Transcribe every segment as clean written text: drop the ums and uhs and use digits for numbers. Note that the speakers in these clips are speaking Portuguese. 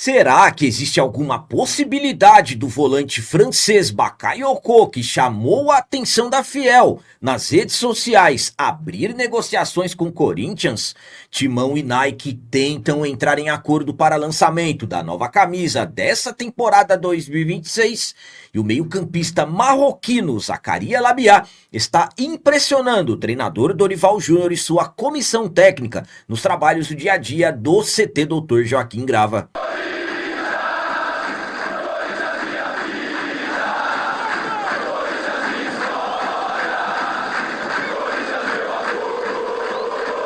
Será que existe alguma possibilidade do volante francês Bakayoko, que chamou a atenção da Fiel nas redes sociais, abrir negociações com o Corinthians? Timão e Nike tentam entrar em acordo para lançamento da nova camisa dessa temporada 2026 e o meio-campista marroquino Zakaria Labiat está impressionando o treinador Dorival Júnior e sua comissão técnica nos trabalhos do dia a dia do CT Dr. Joaquim Grava.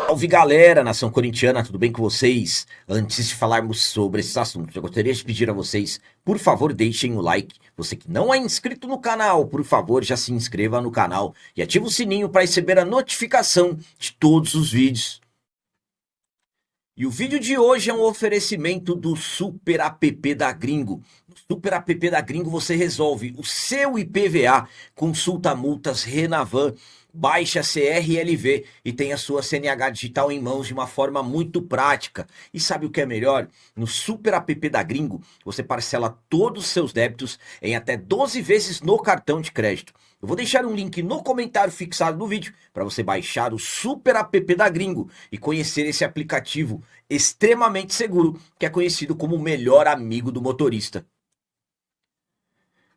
Salve galera, nação corintiana, tudo bem com vocês? Antes de falarmos sobre esses assuntos, eu gostaria de pedir a vocês, por favor, deixem o like. Você que não é inscrito no canal, por favor, já se inscreva no canal e ative o sininho para receber a notificação de todos os vídeos. E o vídeo de hoje é um oferecimento do Super App da Gringo. No Super App da Gringo você resolve o seu IPVA, consulta multas Renavan, baixa CRLV e tem a sua CNH digital em mãos de uma forma muito prática. E sabe o que é melhor? No Super App da Gringo você parcela todos os seus débitos em até 12 vezes no cartão de crédito. Eu vou deixar um link no comentário fixado do vídeo para você baixar o Super App da Gringo e conhecer esse aplicativo extremamente seguro que é conhecido como o melhor amigo do motorista.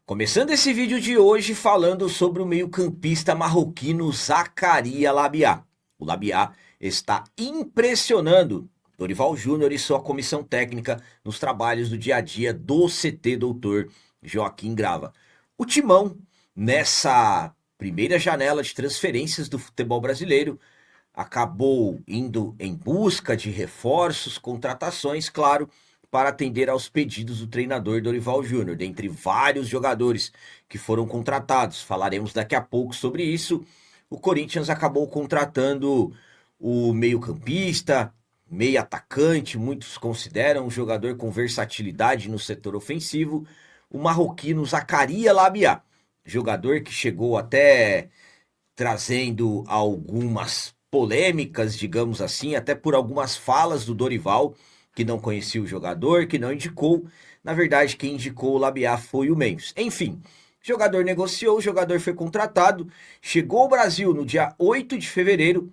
Começando esse vídeo de hoje falando sobre o meio-campista marroquino Zakaria Labiat. O Labiat está impressionando Dorival Júnior e sua comissão técnica nos trabalhos do dia a dia do CT Dr. Joaquim Grava. O Timão, nessa primeira janela de transferências do futebol brasileiro, acabou indo em busca de reforços, contratações, claro, para atender aos pedidos do treinador Dorival Júnior, dentre vários jogadores que foram contratados. Falaremos daqui a pouco sobre isso. O Corinthians acabou contratando o meio-campista, meio-atacante, muitos consideram um jogador com versatilidade no setor ofensivo, o marroquino Zakaria Labiat, jogador que chegou até trazendo algumas polêmicas, digamos assim, até por algumas falas do Dorival, que não conhecia o jogador, que não indicou. Na verdade, quem indicou o Labiat foi o Memphis. Enfim, o jogador negociou, o jogador foi contratado, chegou ao Brasil no dia 8 de fevereiro.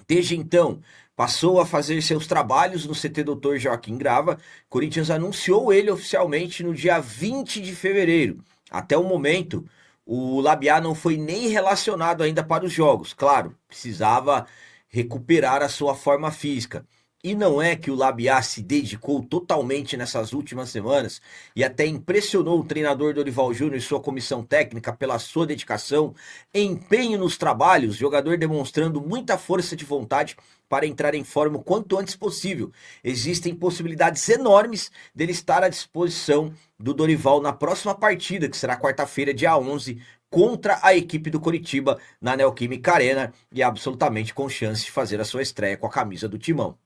Desde então, passou a fazer seus trabalhos no CT Dr. Joaquim Grava. Corinthians anunciou ele oficialmente no dia 20 de fevereiro. Até o momento, o Labiat não foi nem relacionado ainda para os jogos. Claro, precisava recuperar a sua forma física. E não é que o Labiat se dedicou totalmente nessas últimas semanas e até impressionou o treinador Dorival Júnior e sua comissão técnica pela sua dedicação, empenho nos trabalhos, jogador demonstrando muita força de vontade para entrar em forma o quanto antes possível. Existem possibilidades enormes dele estar à disposição do Dorival na próxima partida, que será quarta-feira, dia 11, contra a equipe do Coritiba na Neoquímica Arena, e absolutamente com chance de fazer a sua estreia com a camisa do Timão.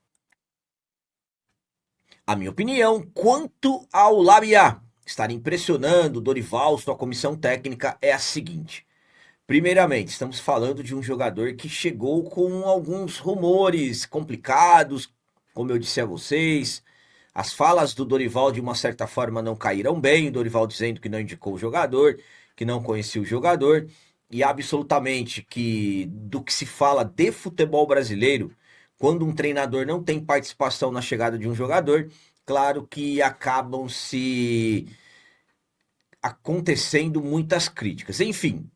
A minha opinião quanto ao Labiat estar impressionando o Dorival, sua comissão técnica, é a seguinte. Primeiramente, estamos falando de um jogador que chegou com alguns rumores complicados, como eu disse a vocês. As falas do Dorival, de uma certa forma, não caíram bem. O Dorival dizendo que não indicou o jogador, que não conhecia o jogador. E absolutamente que do que se fala de futebol brasileiro, quando um treinador não tem participação na chegada de um jogador, claro que acabam se acontecendo muitas críticas. Enfim,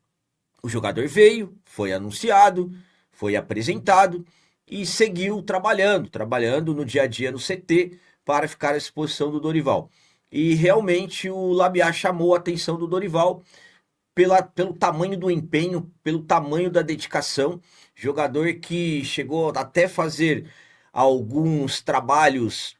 o jogador veio, foi anunciado, foi apresentado e seguiu trabalhando no dia a dia no CT para ficar à disposição do Dorival. E realmente o Labiat chamou a atenção do Dorival pelo tamanho do empenho, pelo tamanho da dedicação. Jogador que chegou até fazer alguns trabalhos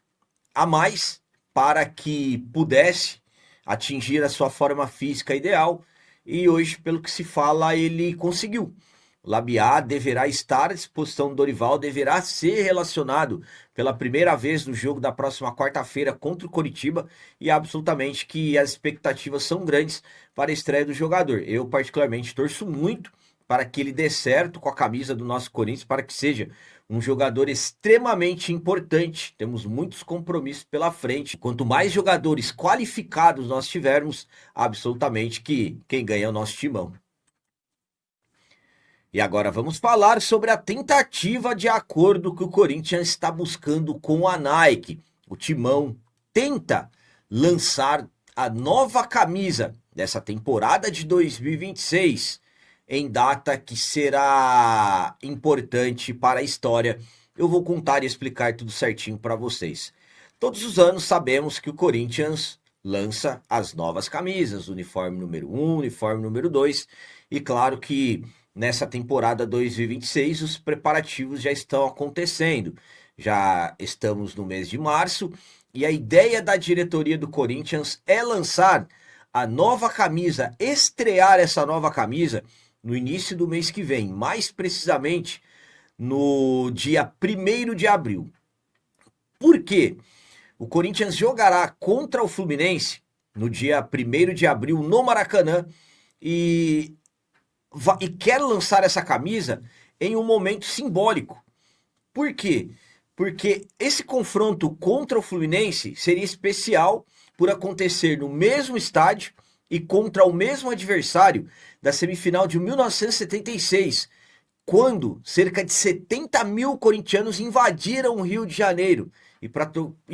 a mais para que pudesse atingir a sua forma física ideal. E hoje, pelo que se fala, ele conseguiu. O Labiat deverá estar à disposição do Dorival, deverá ser relacionado pela primeira vez no jogo da próxima quarta-feira contra o Coritiba, e absolutamente que as expectativas são grandes para a estreia do jogador. Eu particularmente torço muito para que ele dê certo com a camisa do nosso Corinthians, para que seja um jogador extremamente importante. Temos muitos compromissos pela frente. Quanto mais jogadores qualificados nós tivermos, absolutamente que quem ganha é o nosso timão. E agora vamos falar sobre a tentativa de acordo que o Corinthians está buscando com a Nike. O timão tenta lançar a nova camisa dessa temporada de 2026 em data que será importante para a história. Eu vou contar e explicar tudo certinho para vocês. Todos os anos sabemos que o Corinthians lança as novas camisas, uniforme número 1, uniforme número 2, e claro que nessa temporada 2026 os preparativos já estão acontecendo. Já estamos no mês de março e a ideia da diretoria do Corinthians é lançar a nova camisa, estrear essa nova camisa no início do mês que vem, mais precisamente no dia 1º de abril. Por quê? O Corinthians jogará contra o Fluminense no dia 1º de abril no Maracanã e quer lançar essa camisa em um momento simbólico. Por quê? Porque esse confronto contra o Fluminense seria especial por acontecer no mesmo estádio e contra o mesmo adversário da semifinal de 1976, quando cerca de 70 mil corintianos invadiram o Rio de Janeiro e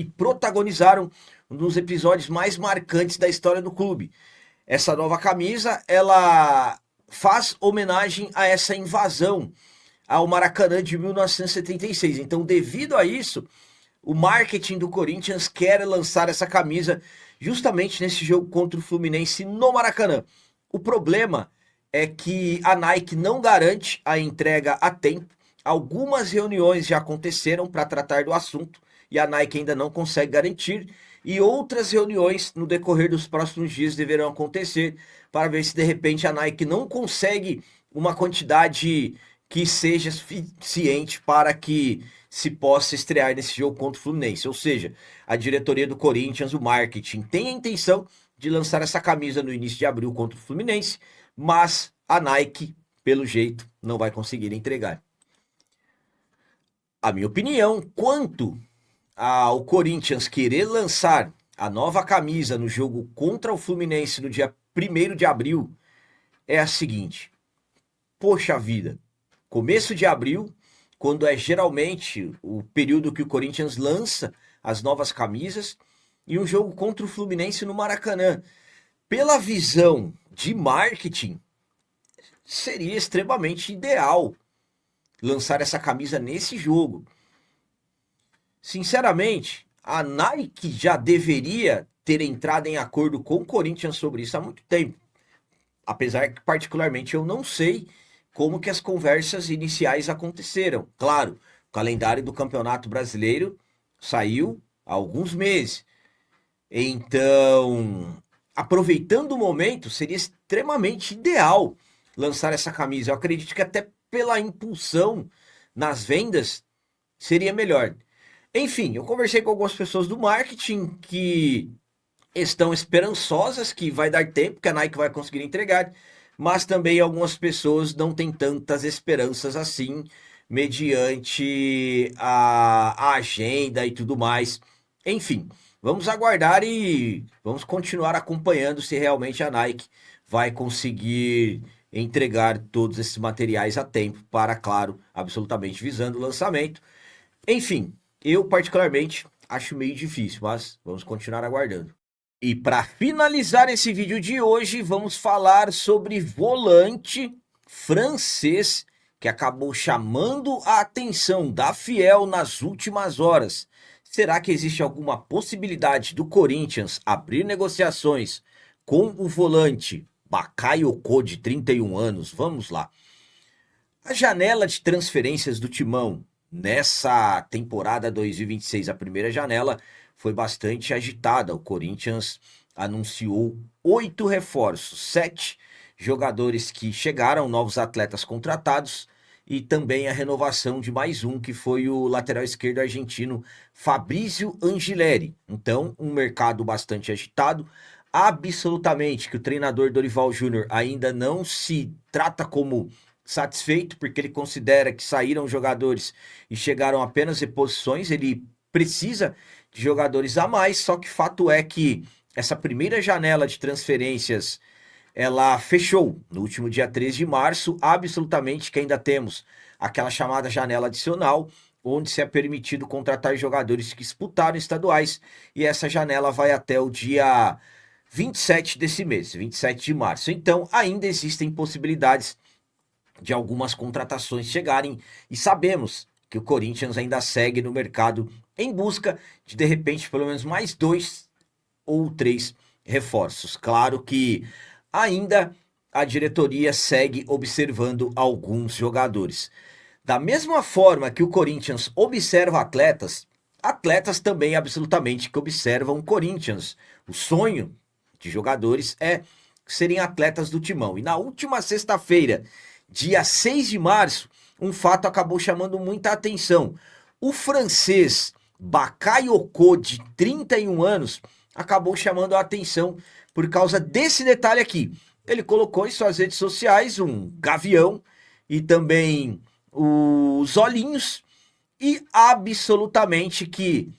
protagonizaram um dos episódios mais marcantes da história do clube. Essa nova camisa, ela faz homenagem a essa invasão ao Maracanã de 1976. Então, devido a isso, o marketing do Corinthians quer lançar essa camisa justamente nesse jogo contra o Fluminense no Maracanã. O problema é que a Nike não garante a entrega a tempo. Algumas reuniões já aconteceram para tratar do assunto e a Nike ainda não consegue garantir. E outras reuniões no decorrer dos próximos dias deverão acontecer para ver se de repente a Nike não consegue uma quantidade que seja suficiente para que se possa estrear nesse jogo contra o Fluminense. Ou seja, a diretoria do Corinthians, o marketing, tem a intenção de lançar essa camisa no início de abril contra o Fluminense, mas a Nike, pelo jeito, não vai conseguir entregar. A minha opinião quanto ao Corinthians querer lançar a nova camisa no jogo contra o Fluminense no dia 1º de abril é a seguinte: poxa vida, começo de abril, quando é geralmente o período que o Corinthians lança as novas camisas, e um jogo contra o Fluminense no Maracanã. Pela visão de marketing, seria extremamente ideal lançar essa camisa nesse jogo. Sinceramente, a Nike já deveria ter entrado em acordo com o Corinthians sobre isso há muito tempo. Apesar que, particularmente, eu não sei como que as conversas iniciais aconteceram. Claro, o calendário do Campeonato Brasileiro saiu há alguns meses. Então, aproveitando o momento, seria extremamente ideal lançar essa camisa. Eu acredito que até pela impulsão nas vendas seria melhor. Enfim, eu conversei com algumas pessoas do marketing que estão esperançosas que vai dar tempo, que a Nike vai conseguir entregar, mas também algumas pessoas não têm tantas esperanças assim, mediante a agenda e tudo mais. Enfim, vamos aguardar e vamos continuar acompanhando se realmente a Nike vai conseguir entregar todos esses materiais a tempo para, claro, absolutamente visando o lançamento. Enfim, eu particularmente acho meio difícil, mas vamos continuar aguardando. E para finalizar esse vídeo de hoje, vamos falar sobre volante francês que acabou chamando a atenção da Fiel nas últimas horas. Será que existe alguma possibilidade do Corinthians abrir negociações com o volante Bakayoko, de 31 anos? Vamos lá. A janela de transferências do Timão nessa temporada 2026, a primeira janela, foi bastante agitada. O Corinthians anunciou 8 reforços, 7 jogadores que chegaram, novos atletas contratados, e também a renovação de mais um, que foi o lateral esquerdo argentino Fabrício Angileri. Então, um mercado bastante agitado. Absolutamente que o treinador Dorival Júnior ainda não se trata como satisfeito, porque ele considera que saíram jogadores e chegaram apenas reposições, ele precisa de jogadores a mais, só que fato é que essa primeira janela de transferências, ela fechou no último dia 13 de março, absolutamente que ainda temos aquela chamada janela adicional, onde se é permitido contratar jogadores que disputaram estaduais, e essa janela vai até o dia 27 desse mês, 27 de março. Então, ainda existem possibilidades de algumas contratações chegarem, e sabemos que o Corinthians ainda segue no mercado em busca de repente, pelo menos mais 2 ou 3 reforços. Claro que ainda a diretoria segue observando alguns jogadores. Da mesma forma que o Corinthians observa atletas, atletas também absolutamente que observam o Corinthians. O sonho de jogadores é serem atletas do Timão. E na última sexta-feira, dia 6 de março, um fato acabou chamando muita atenção. O francês Bakayoko, de 31 anos, acabou chamando a atenção por causa desse detalhe aqui. Ele colocou em suas redes sociais um gavião e também os olhinhos, e absolutamente que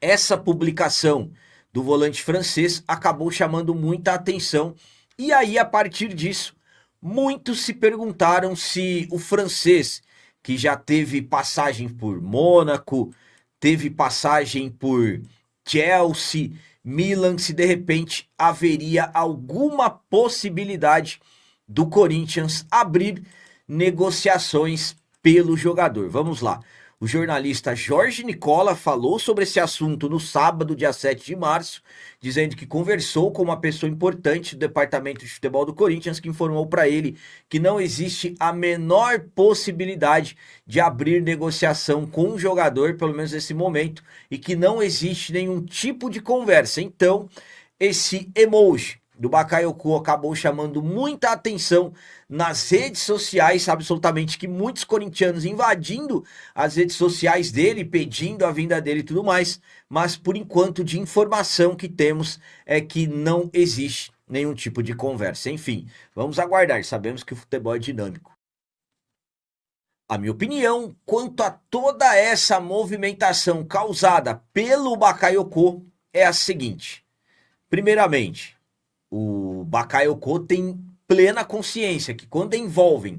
essa publicação do volante francês acabou chamando muita atenção. E aí, a partir disso, muitos se perguntaram se o francês, que já teve passagem por Mônaco, teve passagem por Chelsea, Milan, se de repente haveria alguma possibilidade do Corinthians abrir negociações pelo jogador. Vamos lá. O jornalista Jorge Nicola falou sobre esse assunto no sábado, dia 7 de março, dizendo que conversou com uma pessoa importante do departamento de futebol do Corinthians, que informou para ele que não existe a menor possibilidade de abrir negociação com o jogador, pelo menos nesse momento, e que não existe nenhum tipo de conversa. Então, esse emoji do Bakayoko acabou chamando muita atenção nas redes sociais, absolutamente que muitos corintianos invadindo as redes sociais dele, pedindo a vinda dele e tudo mais, mas por enquanto de informação que temos é que não existe nenhum tipo de conversa. Enfim, vamos aguardar, sabemos que o futebol é dinâmico. A minha opinião quanto a toda essa movimentação causada pelo Bakayoko é a seguinte: primeiramente, o Bakayoko tem plena consciência que quando envolvem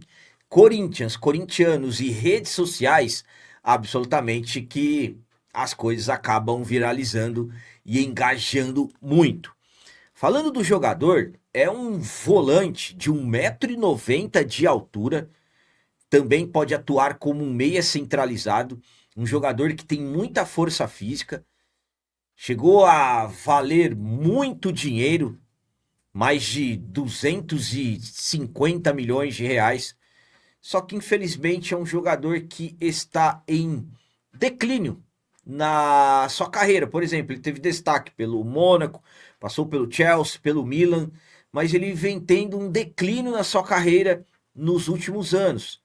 Corinthians, corintianos e redes sociais, absolutamente que as coisas acabam viralizando e engajando muito. Falando do jogador, é um volante de 1,90 m de altura, também pode atuar como um meia centralizado, um jogador que tem muita força física, chegou a valer muito dinheiro, mais de 250 milhões de reais, só que infelizmente é um jogador que está em declínio na sua carreira. Por exemplo, ele teve destaque pelo Mônaco, passou pelo Chelsea, pelo Milan, mas ele vem tendo um declínio na sua carreira nos últimos anos,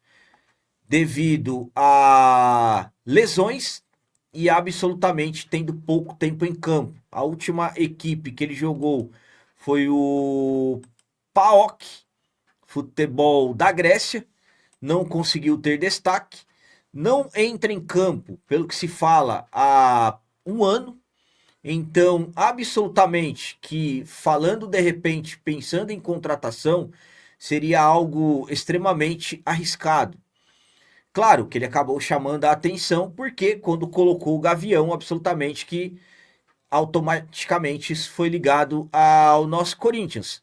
devido a lesões e absolutamente tendo pouco tempo em campo. A última equipe que ele jogou foi o PAOK Futebol da Grécia, não conseguiu ter destaque, não entra em campo, pelo que se fala, há um ano. Então, absolutamente que, falando de repente, pensando em contratação, seria algo extremamente arriscado. Claro que ele acabou chamando a atenção, porque quando colocou o Gavião, absolutamente que automaticamente isso foi ligado ao nosso Corinthians.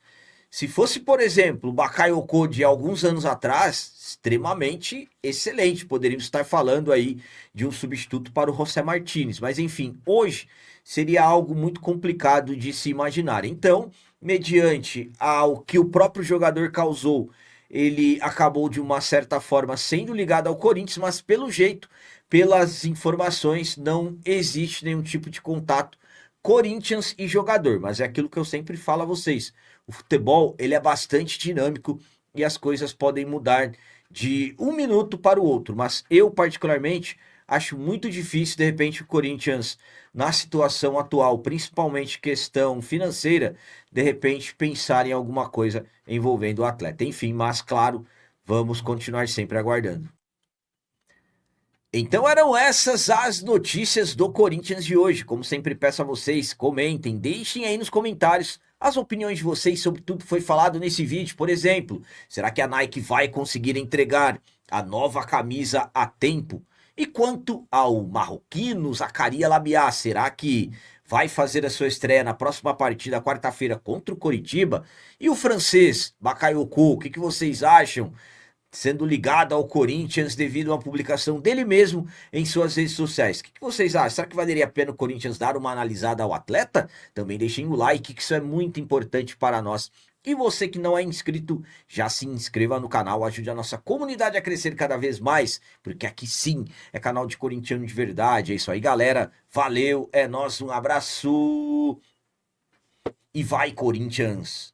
Se fosse, por exemplo, o Bakayoko de alguns anos atrás, extremamente excelente. Poderíamos estar falando aí de um substituto para o José Martínez. Mas enfim, hoje seria algo muito complicado de se imaginar. Então, mediante ao que o próprio jogador causou, ele acabou de uma certa forma sendo ligado ao Corinthians, mas pelo jeito, pelas informações, não existe nenhum tipo de contato Corinthians e jogador. Mas é aquilo que eu sempre falo a vocês: o futebol ele é bastante dinâmico e as coisas podem mudar de um minuto para o outro. Mas eu particularmente acho muito difícil, de repente, o Corinthians, na situação atual, principalmente questão financeira, de repente pensar em alguma coisa envolvendo o atleta. Enfim, mas claro, vamos continuar sempre aguardando. Então eram essas as notícias do Corinthians de hoje. Como sempre peço a vocês, comentem, deixem aí nos comentários as opiniões de vocês sobre tudo que foi falado nesse vídeo. Por exemplo, será que a Nike vai conseguir entregar a nova camisa a tempo? E quanto ao marroquino Zaccaria Labiat, será que vai fazer a sua estreia na próxima partida, quarta-feira, contra o Coritiba? E o francês Bakayoko, o que vocês acham? Sendo ligado ao Corinthians devido a uma publicação dele mesmo em suas redes sociais. O que vocês acham? Será que valeria a pena o Corinthians dar uma analisada ao atleta? Também deixem o like, que isso é muito importante para nós. E você que não é inscrito, já se inscreva no canal, ajude a nossa comunidade a crescer cada vez mais, porque aqui sim é canal de corintiano de verdade. É isso aí, galera. Valeu, é nóis, um abraço e vai, Corinthians!